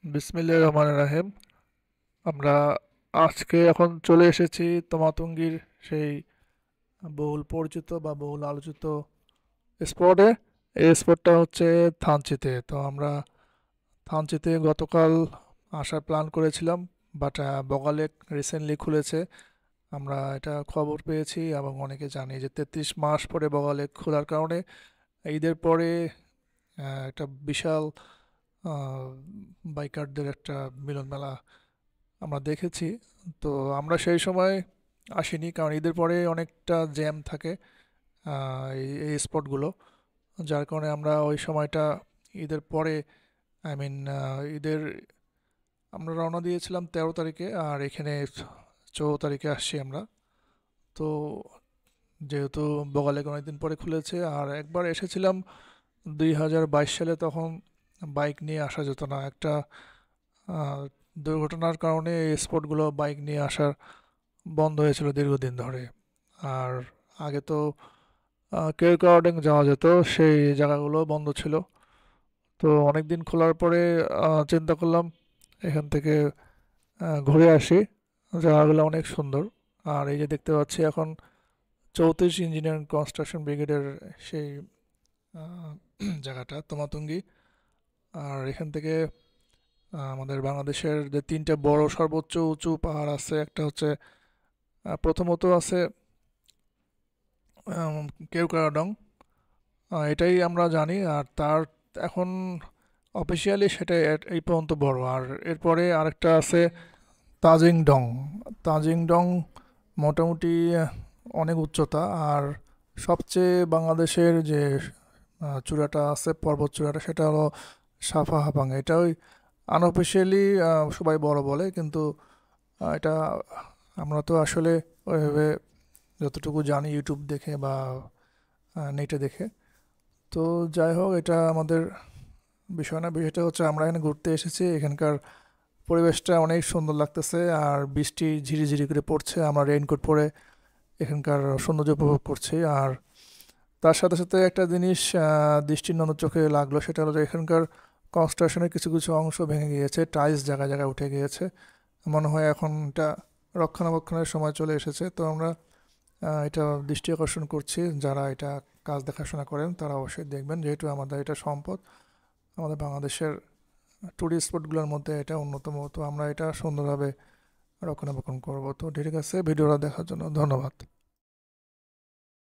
বিসমিল্লাহির রহমানির রহিম। আমরা আজকে এখন চলে এসেছি তমাতঙ্গীর সেই বহুল পরিচিত বা বহুল আলোচিত স্পটে। এই স্পটটা হচ্ছে থানচিতে। তো আমরা থানচিতে গতকাল আসার প্ল্যান করেছিলাম, বাট বগালেক রিসেন্টলি খুলেছে। আমরা এটা খবর পেয়েছি এবং অনেকে জানি যে 33 মাস পরে বগালেক খোলার কারণে ঈদের পরে একটা বিশাল আহ, বাইকারদের একটা মিলন মেলা আমরা দেখেছি। তো আমরা সেই সময় আসিনি, কারণ ঈদের পরে অনেকটা জ্যাম থাকে এই স্পটগুলো। যার কারণে আমরা ওই সময়টা ঈদের পরে, আই মিন ঈদের আমরা রওনা দিয়েছিলাম 13 তারিখে, আর এখানে 14 তারিখে আসছি আমরা। তো যেহেতু বগালেক অনেকদিন পরে খুলেছে, আর একবার এসেছিলাম 2022 সালে, তখন বাইক নিয়ে আসা যেত না। একটা আহ, দুর্ঘটনার কারণে এই স্পটগুলো বাইক নিয়ে আসার বন্ধ হয়েছিল দীর্ঘদিন ধরে। আর আগে তো কেওক্রাউডিং যাওয়া যেত, সেই জায়গাগুলো বন্ধ ছিল। তো অনেক দিন খোলার পরে চিন্তা করলাম এখান থেকে ঘুরে আসি। জায়গাগুলো অনেক সুন্দর। আর এই যে দেখতে পাচ্ছি এখন 34 ইঞ্জিনিয়ারিং কনস্ট্রাকশন ব্রিগেডের সেই আহ, জায়গাটা তোমাতুঙ্গি। আর এখান থেকে আমাদের বাংলাদেশের যে তিনটা বড় সর্বোচ্চ উঁচু পাহাড় আছে, একটা হচ্ছে প্রথমত আছে কেওক্রাডং, এটাই আমরা জানি। আর তার এখন অফিসিয়ালি সেটা এই পর্যন্ত বড়। আর এরপরে আরেকটা আছে তাজিং ডং। তাজিং ডং মোটামুটি অনেক উচ্চতা। আর সবচেয়ে বাংলাদেশের যে চূড়াটা আছে, পর্বত চূড়াটা, সেটা হলো সাফা হাফাং। এটা ওই আনঅফিসিয়ালি সবাই বড় বলে, কিন্তু এটা আমরা তো আসলে ওইভাবে যতটুকু জানি ইউটিউব দেখে বা নেটে দেখে। তো যাই হোক, এটা আমাদের বিষয় না। বিষয়টা হচ্ছে আমরা এখানে ঘুরতে এসেছি, এখানকার পরিবেশটা অনেক সুন্দর লাগতেছে। আর বৃষ্টি ঝিরিঝিরি করে পড়ছে, আমরা রেইনকোট পরে এখানকার সৌন্দর্য উপভোগ করছি। আর তার সাথে সাথে একটা জিনিস দৃষ্টিনন্দন চোখে লাগলো, সেটা হলো যে এখানকার কনস্ট্রাকশনের কিছু কিছু অংশ ভেঙে গিয়েছে, টাইলস জায়গায় জায়গায় উঠে গিয়েছে। মনে হয় এখন এটা রক্ষণাবেক্ষণের সময় চলে এসেছে। তো আমরা এটা দৃষ্টি আকর্ষণ করছি, যারা এটা কাজ দেখাশোনা করেন তারা অবশ্যই দেখবেন, যেহেতু আমাদের এটা সম্পদ, আমাদের বাংলাদেশের ট্যুরিস্ট স্পটগুলোর মধ্যে এটা অন্যতম। তো আমরা এটা সুন্দরভাবে রক্ষণাবেক্ষণ করবো। তো ঠিক আছে, ভিডিওটা দেখার জন্য ধন্যবাদ।